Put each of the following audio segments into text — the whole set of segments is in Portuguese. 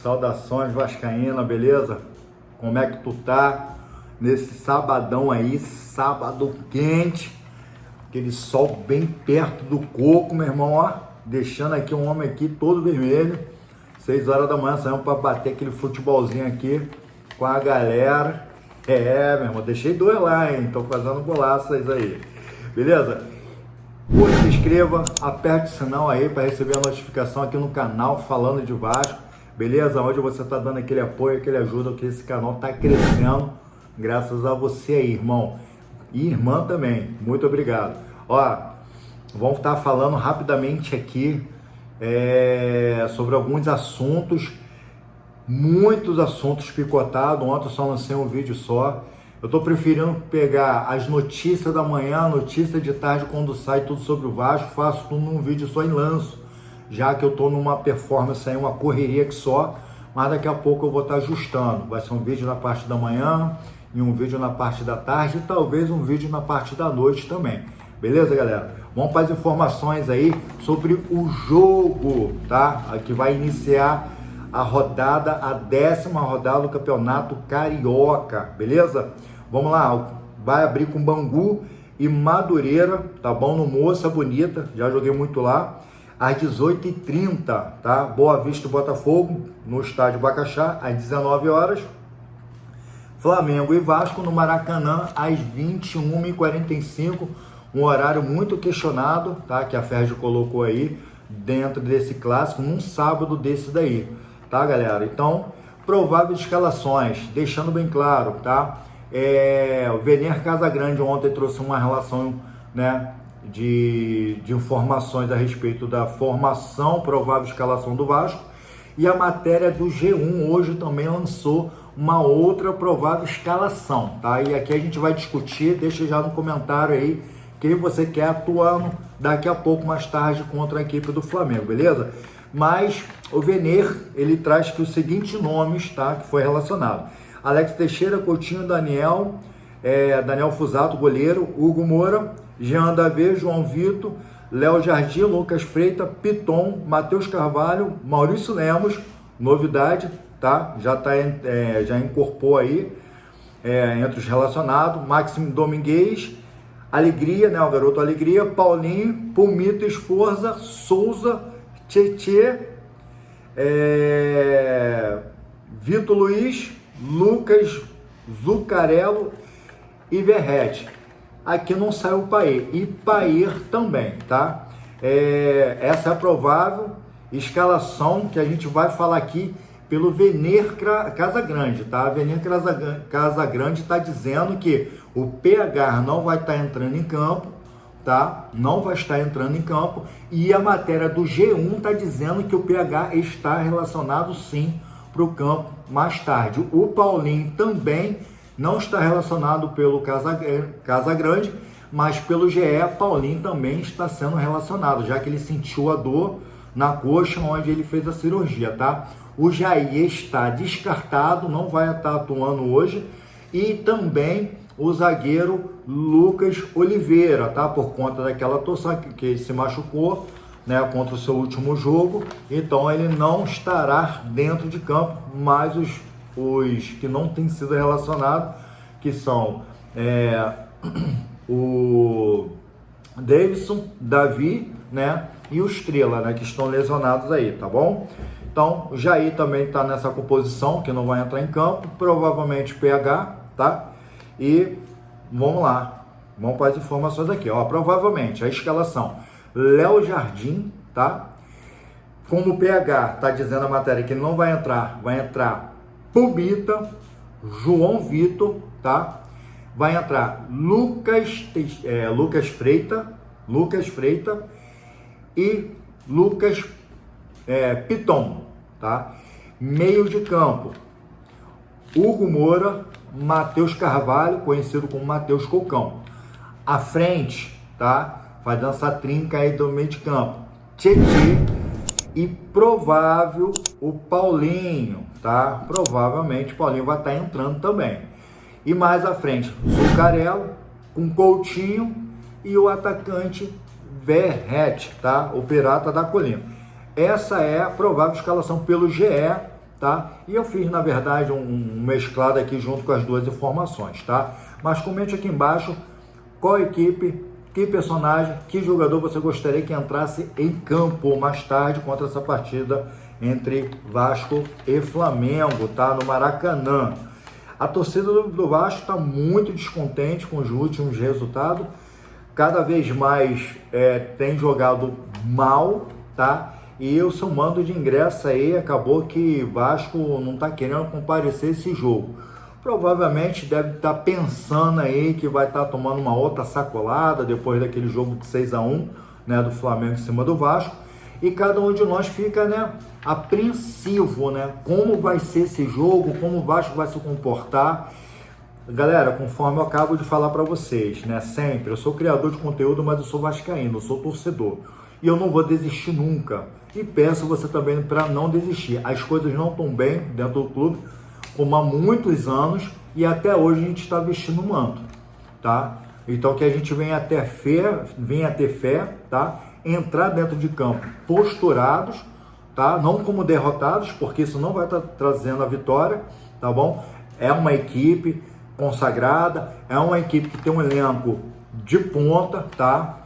Saudações vascaína, beleza? Como é que tu tá nesse sabadão aí, sábado quente, aquele sol bem perto do coco, meu irmão, ó, deixando aqui um homem aqui todo vermelho. 6 horas da manhã saímos para bater aquele futebolzinho aqui com a galera. Meu irmão, deixei 2 lá, hein? Tô fazendo golaças aí, beleza? Curta, se inscreva, aperte o sinal aí para receber a notificação aqui no canal falando de Vasco, beleza? Onde você tá dando aquele apoio, aquele ajuda, que esse canal tá crescendo graças a você aí, irmão. E irmã também, muito obrigado. Ó, vamos estar falando rapidamente aqui sobre alguns assuntos, muitos assuntos picotados. Ontem eu só lancei um vídeo só. Eu tô preferindo pegar as notícias da manhã, notícias de tarde, quando sai tudo sobre o Vasco, faço tudo num vídeo só e lanço, já que eu tô numa performance aí, uma correria que só, mas daqui a pouco eu vou estar ajustando. Vai ser um vídeo na parte da manhã e um vídeo na parte da tarde e talvez um vídeo na parte da noite também. Beleza, galera? Vamos para as informações aí sobre o jogo, tá? Que vai iniciar a rodada, a 10ª rodada do Campeonato Carioca, beleza? Vamos lá, vai abrir com Bangu e Madureira, tá bom? No Moça Bonita, já joguei muito lá, às 18h30, tá? Boa Vista e Botafogo, no estádio Bacaxá, às 19 horas. Flamengo e Vasco no Maracanã, às 21h45, um horário muito questionado, tá? Que a Ferdi colocou aí dentro desse clássico, num sábado desse daí, tá, galera? Então, prováveis escalações, deixando bem claro, tá? O Venner Casagrande ontem trouxe uma relação, né, de informações a respeito da formação, provável escalação do Vasco, e a matéria do G1 hoje também lançou uma outra provável escalação, tá? E aqui a gente vai discutir, deixa já no comentário aí quem você quer atuando daqui a pouco, mais tarde, contra a equipe do Flamengo, beleza? Mas o Venner, ele traz que os seguintes nomes, tá, que foi relacionado: Alex Teixeira, Coutinho, Daniel Fusato, goleiro, Hugo Moura, Jean Davi, João Vitor, Léo Jardim, Lucas Freitas, Piton, Matheus Carvalho, Maurício Lemos, novidade, tá? Já incorporou aí entre os relacionados, Máximo Domingues, Alegria, né, o garoto Alegria, Paulinho, Pumito, Esforza, Souza, Tietê, Vitor Luiz, Lucas, Zucarello e Verrete. Aqui não saiu o Paer, e Paer também, tá? Essa é a provável escalação que a gente vai falar aqui pelo Venner Casagrande, tá? Venner Casagrande está dizendo que o PH não vai estar entrando em campo, tá? Não vai estar entrando em campo, e a matéria do G1 está dizendo que o PH está relacionado sim para o campo mais tarde. O Paulinho também não está relacionado pelo Casagrande, mas pelo GE, Paulinho também está sendo relacionado, já que ele sentiu a dor na coxa onde ele fez a cirurgia, tá? O Jair está descartado, não vai estar atuando hoje, e também o zagueiro Lucas Oliveira, tá? Por conta daquela torção que ele se machucou, né, contra o seu último jogo, então ele não estará dentro de campo, mas os que não têm sido relacionados, que são o Davidson, Davi, né, e o Estrela, né, que estão lesionados aí, tá bom? Então, o Jair também está nessa composição, que não vai entrar em campo, provavelmente PH, tá? E vamos lá, vamos para as informações aqui, ó. Provavelmente a escalação: Léo Jardim, tá? Como o PH tá dizendo a matéria que ele não vai entrar, vai entrar Pumita, João Vitor, tá? Vai entrar Lucas Freitas e Lucas Piton, tá? Meio de campo: Hugo Moura, Matheus Carvalho, conhecido como Matheus Cocão. À frente, tá? Fazendo essa trinca aí do meio de campo: Tietê e provável o Paulinho, tá? Provavelmente o Paulinho vai estar entrando também. E mais à frente, Zucarello com Coutinho e o atacante Verrete, tá? O Pirata da Colina. Essa é a provável escalação pelo GE, tá? E eu fiz, na verdade, um mesclado aqui junto com as duas informações, tá? Mas comente aqui embaixo qual equipe, que personagem, que jogador você gostaria que entrasse em campo mais tarde contra essa partida entre Vasco e Flamengo, tá? No Maracanã. A torcida do Vasco está muito descontente com os últimos resultados. Cada vez mais tem jogado mal, tá? E o seu mando de ingresso aí acabou que Vasco não está querendo comparecer esse jogo. Provavelmente deve estar pensando aí que vai estar tomando uma outra sacolada depois daquele jogo de 6-1, né, do Flamengo em cima do Vasco. E cada um de nós fica, né, apreensivo, né? Como vai ser esse jogo, como o Vasco vai se comportar. Galera, conforme eu acabo de falar para vocês, né, sempre, eu sou criador de conteúdo, mas eu sou vascaíno, eu sou torcedor. E eu não vou desistir nunca. E peço você também para não desistir. As coisas não estão bem dentro do clube, como há muitos anos, e até hoje a gente está vestindo o manto, tá? Então que a gente venha ter fé, tá? Entrar dentro de campo posturados, tá? Não como derrotados, porque isso não vai estar trazendo a vitória, tá bom? É uma equipe consagrada, é uma equipe que tem um elenco de ponta, tá?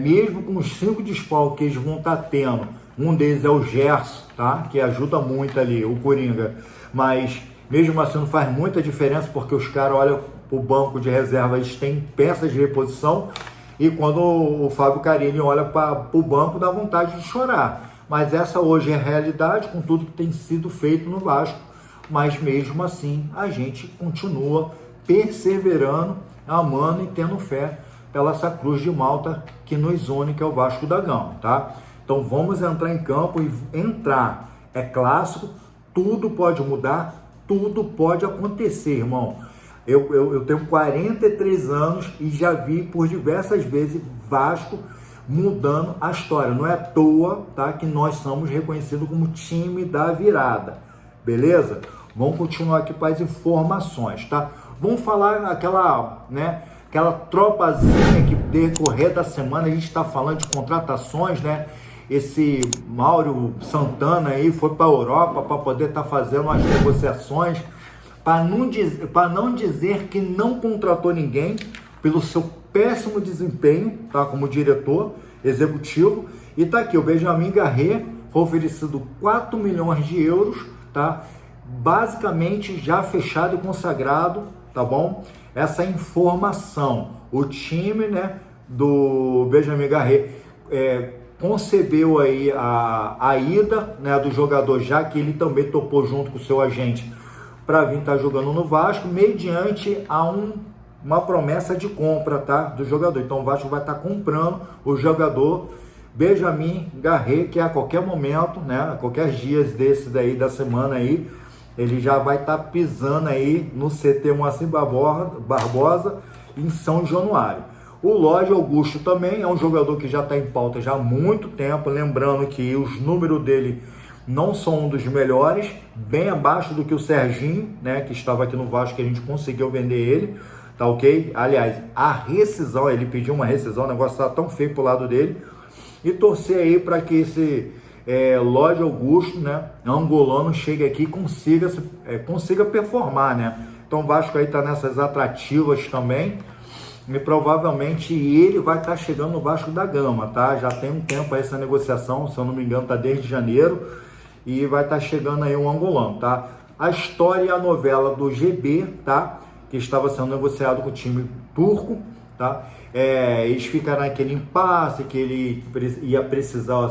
Mesmo com os 5 desfalques que eles vão estar tendo, um deles é o Gerson, tá? Que ajuda muito ali, o Coringa, mas mesmo assim não faz muita diferença, porque os caras olham para o banco de reserva, eles têm peças de reposição, e quando o Fábio Carilli olha para o banco, dá vontade de chorar. Mas essa hoje é a realidade, com tudo que tem sido feito no Vasco, mas mesmo assim a gente continua perseverando, amando e tendo fé pela essa cruz de Malta que nos une, que é o Vasco da Gama, tá? Então vamos entrar em campo e entrar. É clássico, tudo pode mudar, tudo pode acontecer, irmão. Eu tenho 43 anos e já vi por diversas vezes Vasco mudando a história. Não é à toa, tá, que nós somos reconhecidos como time da virada, beleza? Vamos continuar aqui para as informações, tá? Vamos falar aquela tropazinha que decorrer da semana a gente está falando de contratações, né? Esse Mauro Santana aí foi para a Europa para poder estar fazendo as negociações, para não dizer que não contratou ninguém pelo seu péssimo desempenho, tá, como diretor executivo. E tá aqui, o Benjamin Garret foi oferecido 4 milhões de euros, tá? Basicamente já fechado e consagrado, tá bom? Essa informação, o time, né, do Benjamin Garret concebeu aí a ida, né, do jogador, já que ele também topou junto com o seu agente para vir estar jogando no Vasco, mediante uma promessa de compra, tá, do jogador. Então o Vasco vai estar comprando o jogador Benjamin Garret, que a qualquer momento, né, a qualquer dias desse daí da semana aí, ele já vai estar pisando aí no CT Moacir Barbosa, em São Januário. O Lodge Augusto também é um jogador que já está em pauta já há muito tempo, lembrando que os números dele não são um dos melhores, bem abaixo do que o Serginho, né, que estava aqui no Vasco, que a gente conseguiu vender ele, tá ok? Aliás, a rescisão, ele pediu uma rescisão, o negócio está tão feio pro lado dele, e torcer aí para que esse Lodge Augusto, né, angolano, chegue aqui e consiga performar, né? Então o Vasco aí tá nessas atrativas também, e provavelmente ele vai estar chegando no Vasco da Gama, tá? Já tem um tempo aí essa negociação, se eu não me engano, tá desde janeiro, e vai estar chegando aí um angolano, tá? A história e a novela do GB, tá? Que estava sendo negociado com o time turco, tá? Eles ficaram naquele impasse que ele ia precisar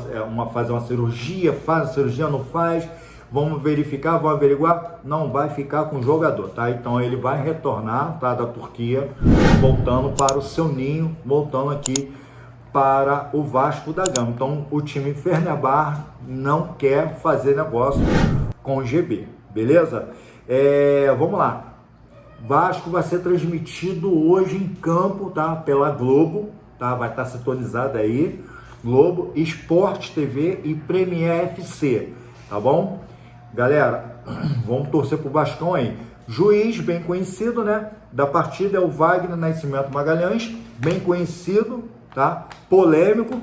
fazer uma cirurgia, faz a cirurgia, não faz, vamos verificar, vamos averiguar, não vai ficar com o jogador, tá? Então ele vai retornar, tá, da Turquia, voltando para o seu ninho, voltando aqui para o Vasco da Gama. Então o time Fenerbahçe não quer fazer negócio com o GB, beleza? Vamos lá. Vasco vai ser transmitido hoje em campo, tá? Pela Globo, tá? Vai estar sintonizado aí, Globo, Sport TV e Premier FC, tá bom? Galera, vamos torcer pro Vascão aí. Juiz bem conhecido, né, da partida é o Wagner Nascimento Magalhães, bem conhecido, tá? Polêmico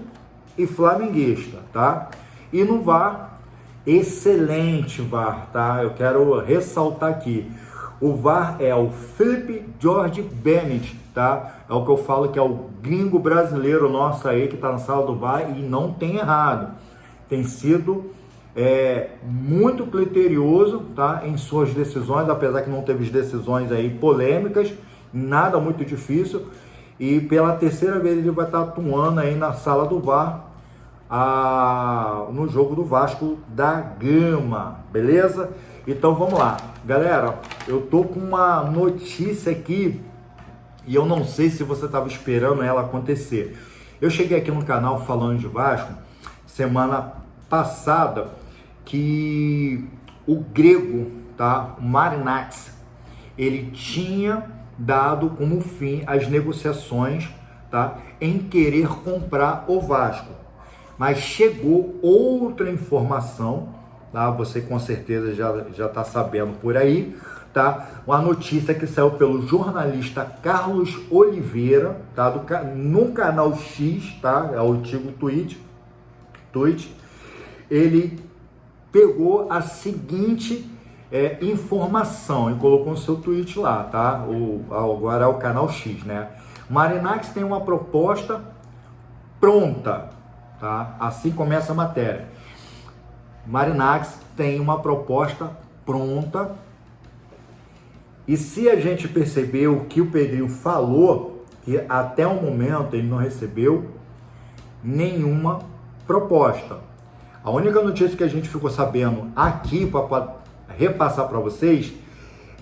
e flamenguista, tá? E no VAR, excelente VAR, tá? Eu quero ressaltar aqui. O VAR é o Philip George Bennett, tá? É o que eu falo que é o gringo brasileiro nosso aí que tá na sala do VAR e não tem errado. Tem sido muito criterioso, tá? Em suas decisões, apesar que não teve decisões aí polêmicas, nada muito difícil. E pela terceira vez ele vai estar atuando aí na sala do VAR no jogo do Vasco da Gama, beleza? Então vamos lá, galera, eu tô com uma notícia aqui e eu não sei se você estava esperando ela acontecer. Eu cheguei aqui no canal falando de Vasco semana passada que o grego, tá, o Marinakis, ele tinha dado como fim as negociações, tá, em querer comprar o Vasco. Mas chegou outra informação, tá? Você com certeza já está sabendo por aí, tá? Uma notícia que saiu pelo jornalista Carlos Oliveira, tá? No canal X, tá? É o antigo Twitch. Ele pegou a seguinte informação e colocou no seu tweet lá, tá? Agora é o canal X, né? Marinakis tem uma proposta pronta. Tá? Assim começa a matéria. Marinakis tem uma proposta pronta e se a gente perceber o que o Pedrinho falou, que até o momento ele não recebeu nenhuma proposta. A única notícia que a gente ficou sabendo aqui para repassar para vocês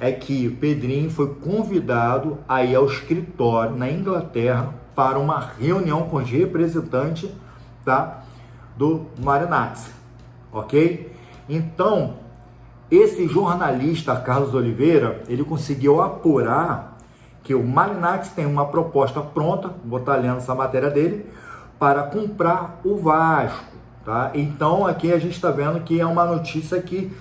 é que o Pedrinho foi convidado a ir ao escritório na Inglaterra para uma reunião com os representantes, tá, do Marinakis, ok? Então, esse jornalista Carlos Oliveira, ele conseguiu apurar que o Marinakis tem uma proposta pronta, vou botar lendo essa matéria dele, para comprar o Vasco, tá? Então, aqui a gente está vendo que é uma notícia que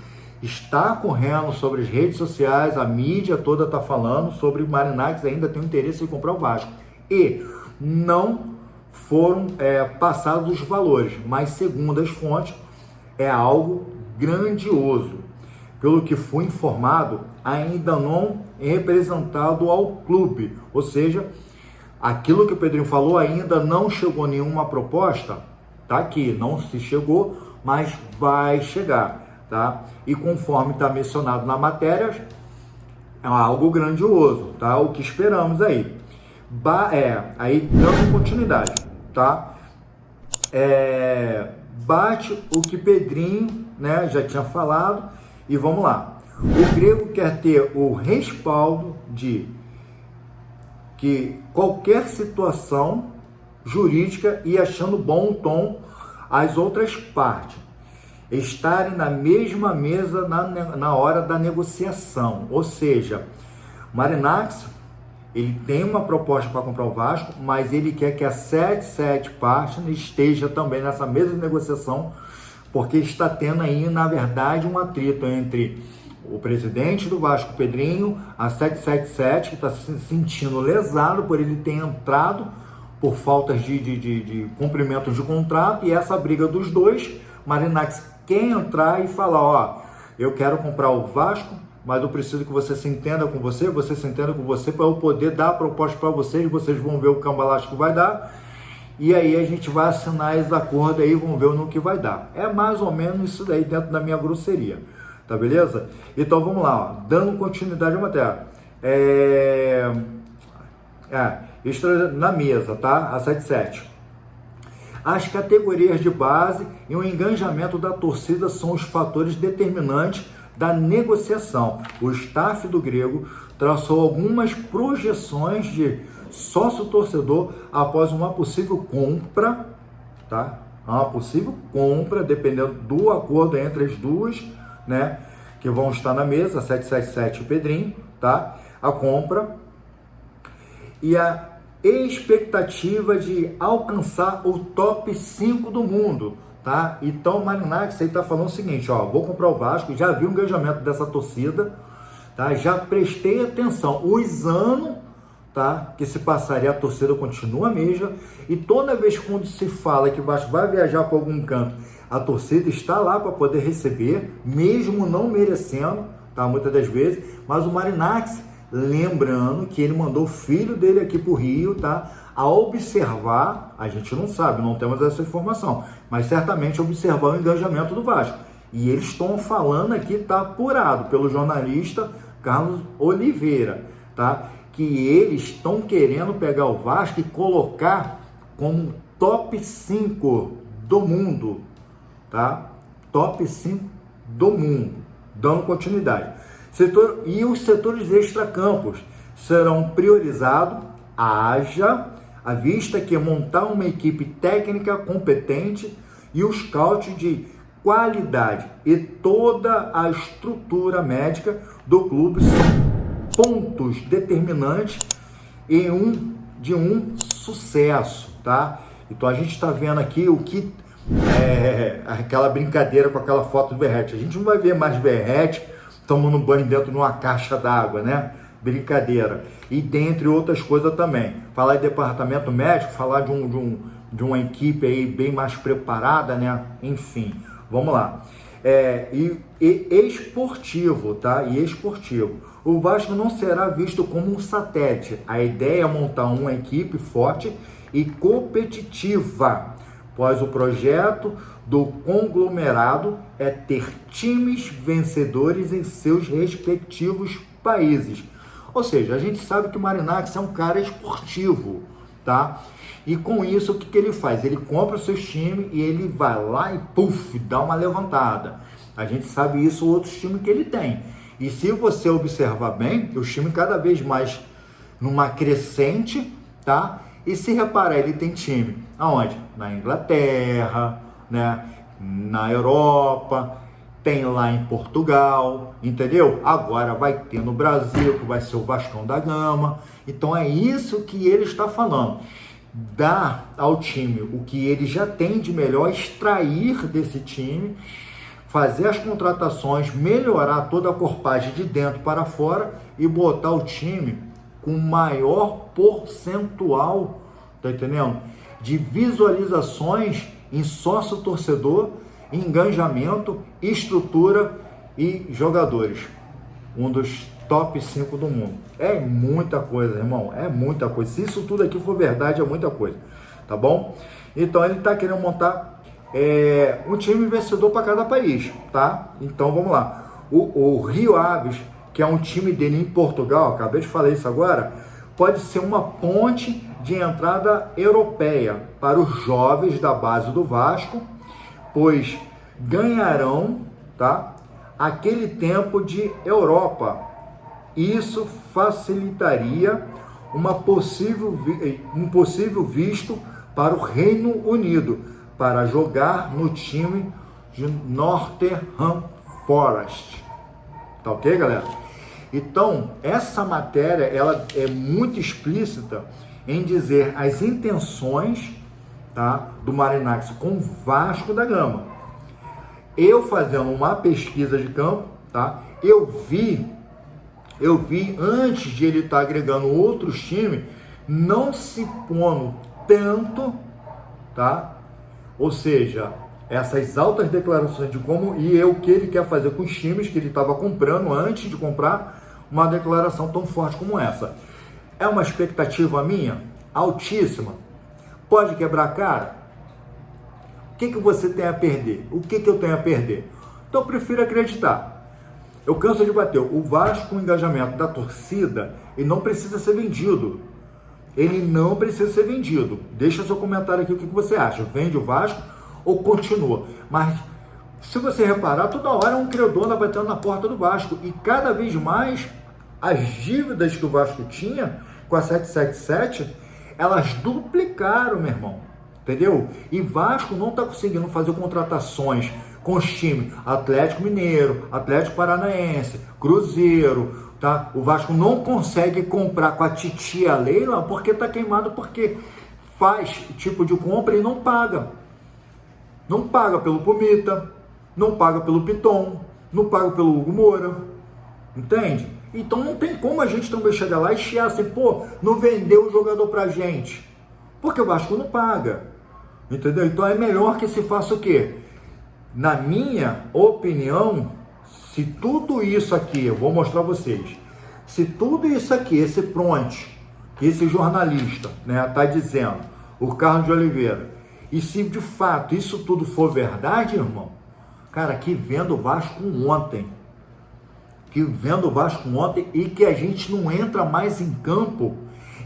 está correndo sobre as redes sociais, a mídia toda está falando sobre o Marinakis ainda tem interesse em comprar o Vasco. E não foram passados os valores, mas segundo as fontes, é algo grandioso. Pelo que fui informado, ainda não é representado ao clube, ou seja, aquilo que o Pedrinho falou ainda não chegou nenhuma proposta, tá aqui, não se chegou, mas vai chegar, tá? E conforme está mencionado na matéria, é algo grandioso, tá? O que esperamos aí. Aí dando continuidade, tá? Bate o que Pedrinho, né, já tinha falado e vamos lá. O grego quer ter o respaldo de que qualquer situação jurídica e achando bom o tom as outras partes estarem na mesma mesa na hora da negociação, ou seja, Marinakis ele tem uma proposta para comprar o Vasco, mas ele quer que a 77 Partners esteja também nessa mesa de negociação, porque está tendo aí, na verdade, um atrito entre o presidente do Vasco, Pedrinho, a 777, que está se sentindo lesado por ele ter entrado por faltas de cumprimento de contrato, e essa briga dos dois, Marinakis quer entrar e falar, ó, eu quero comprar o Vasco, mas eu preciso que você se entenda com você se entenda com você, para eu poder dar a proposta para vocês vão ver o cambalacho que vai dar, e aí a gente vai assinar esse acordo aí e vão ver no que vai dar. É mais ou menos isso daí dentro da minha grosseria, tá beleza? Então vamos lá, ó, dando continuidade à matéria. Extra na mesa, tá? A 77. As categorias de base e o engajamento da torcida são os fatores determinantes da negociação. O staff do grego traçou algumas projeções de sócio-torcedor após uma possível compra, tá? Uma possível compra, dependendo do acordo entre as duas, né? Que vão estar na mesa, a 777 e o Pedrinho, tá? A compra e a expectativa de alcançar o top 5 do mundo, tá? Então o Marinakis aí tá falando o seguinte, ó, vou comprar o Vasco, já vi o engajamento dessa torcida, tá? Já prestei atenção, os anos, tá? Que se passaria, a torcida continua a mesma, e toda vez quando se fala que o Vasco vai viajar para algum canto, A torcida está lá para poder receber, mesmo não merecendo, tá? Muitas das vezes, mas o Marinacci, lembrando que ele mandou o filho dele aqui para o Rio, tá? A observar, a gente não sabe, não temos essa informação, mas certamente observar o engajamento do Vasco. E eles estão falando aqui, tá apurado pelo jornalista Carlos Oliveira, tá? Que eles estão querendo pegar o Vasco e colocar como top 5 do mundo, tá? Top 5 do mundo, dando continuidade. E os setores extracampos serão priorizados, à vista que montar uma equipe técnica competente e o scout de qualidade e toda a estrutura médica do clube são pontos determinantes de um sucesso, tá? Então a gente está vendo aqui o que aquela brincadeira com aquela foto do Verratti. A gente não vai ver mais Verratti tomando banho dentro de uma caixa d'água, né? Brincadeira. E dentre outras coisas também. Falar de departamento médico, falar de uma equipe aí bem mais preparada, né? Enfim, vamos lá. E esportivo, tá? E esportivo. O Vasco não será visto como um satélite. A ideia é montar uma equipe forte e competitiva, pois o projeto do conglomerado é ter times vencedores em seus respectivos países. Ou seja, a gente sabe que o Marinacci é um cara esportivo, tá? E com isso, o que ele faz? Ele compra os seus times e ele vai lá e dá uma levantada. A gente sabe isso, outros times que ele tem. E se você observar bem, os times cada vez mais numa crescente, tá? E se reparar, ele tem time aonde? Na Inglaterra, né? Na Europa, tem lá em Portugal, entendeu? Agora vai ter no Brasil, que vai ser o Vascão da Gama. Então é isso que ele está falando. Dar ao time o que ele já tem de melhor, extrair desse time, fazer as contratações, melhorar toda a corpagem de dentro para fora e botar o time com maior percentual, tá entendendo? De visualizações em sócio-torcedor, engajamento, estrutura e jogadores. Um dos top 5 do mundo. É muita coisa, irmão. É muita coisa. Se isso tudo aqui for verdade, é muita coisa. Tá bom? Então ele tá querendo montar um time vencedor para cada país, tá? Então vamos lá. O Rio Aves, que é um time dele em Portugal, acabei de falar isso agora, pode ser uma ponte de entrada europeia para os jovens da base do Vasco, pois ganharão, tá, aquele tempo de Europa. Isso facilitaria um possível visto para o Reino Unido, para jogar no time de Nottingham Forest. Tá ok, galera? Então, essa matéria, ela é muito explícita em dizer as intenções, tá, do Marinacci com o Vasco da Gama. Eu fazendo uma pesquisa de campo, tá, eu vi antes de ele estar agregando outros times, não se pondo tanto, tá? Ou seja, essas altas declarações de como o que ele quer fazer com os times que ele estava comprando antes de comprar uma declaração tão forte como essa. É uma expectativa minha altíssima. Pode quebrar a cara? O que você tem a perder? O que eu tenho a perder? Então eu prefiro acreditar. Eu canso de bater. O Vasco, com o engajamento da torcida, ele não precisa ser vendido. Ele não precisa ser vendido. Deixa seu comentário aqui o que você acha. Vende o Vasco ou continua? Mas se você reparar, toda hora um credor anda batendo na porta do Vasco. E cada vez mais as dívidas que o Vasco tinha com a 777, elas duplicaram, meu irmão. Entendeu? E Vasco não está conseguindo fazer contratações com os times Atlético Mineiro, Atlético Paranaense, Cruzeiro, tá? O Vasco não consegue comprar com a titia Leila porque tá queimado, porque faz tipo de compra e não paga. Não paga pelo Pumita, não paga pelo Piton, não paga pelo Hugo Moura, entende? Então não tem como a gente também chegar lá e chiar assim, pô, não vendeu o jogador pra gente, porque o Vasco não paga, entendeu? Então é melhor que se faça o quê? Na minha opinião, se tudo isso aqui, eu vou mostrar a vocês, se tudo isso aqui, esse prompt, que esse jornalista, né, tá dizendo, o Carlos de Oliveira, e se de fato isso tudo for verdade, irmão, cara, que vendo o Vasco ontem, e que a gente não entra mais em campo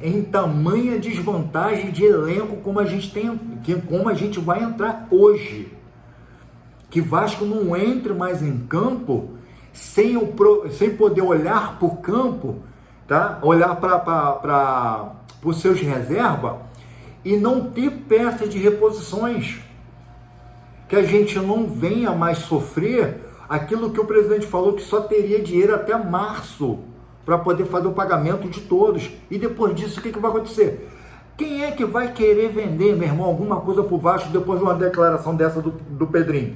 em tamanha desvantagem de elenco como a gente tem, como a gente vai entrar hoje. Que Vasco não entre mais em campo sem poder olhar para o campo, tá? Olhar para os seus reservas e não ter peças de reposições. Que a gente não venha mais sofrer aquilo que o presidente falou, que só teria dinheiro até março para poder fazer o pagamento de todos. E depois disso, o que vai acontecer? Quem é que vai querer vender, meu irmão, alguma coisa para o Vasco depois de uma declaração dessa do Pedrinho?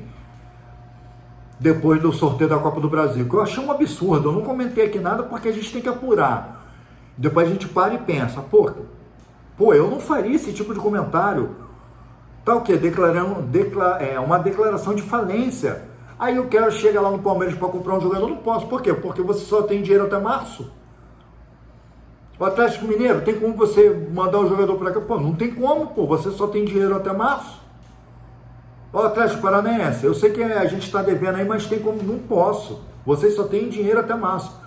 Depois do sorteio da Copa do Brasil, que eu achei um absurdo. Eu não comentei aqui nada porque a gente tem que apurar. Depois a gente para e pensa, pô, eu não faria esse tipo de comentário. Tá o quê? Uma declaração de falência. Aí o cara chega lá no Palmeiras para comprar um jogador, não posso. Por quê? Porque você só tem dinheiro até março. O Atlético Mineiro, tem como você mandar o jogador para cá? Pô, não tem como, você só tem dinheiro até março. O Atlético Paranaense, eu sei que a gente está devendo aí, mas tem como, não posso. Vocês só têm dinheiro até março.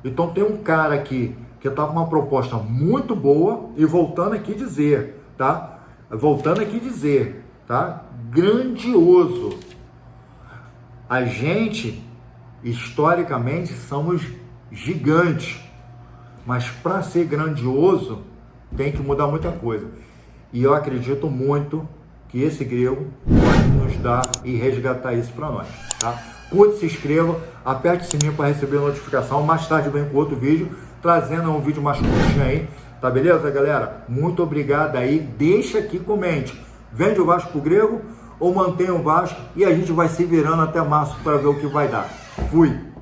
Então tem um cara aqui que está com uma proposta muito boa e voltando aqui dizer, tá? Grandioso. A gente, historicamente, somos gigantes. Mas para ser grandioso, tem que mudar muita coisa. E eu acredito muito que esse grego pode nos dar e resgatar isso para nós, tá? Curte, se inscreva, aperte o sininho para receber a notificação. Mais tarde vem com outro vídeo, trazendo um vídeo mais curtinho aí, tá beleza, galera? Muito obrigado aí, deixa aqui, comente. Vende o Vasco pro grego ou mantém o Vasco e a gente vai se virando até março para ver o que vai dar. Fui!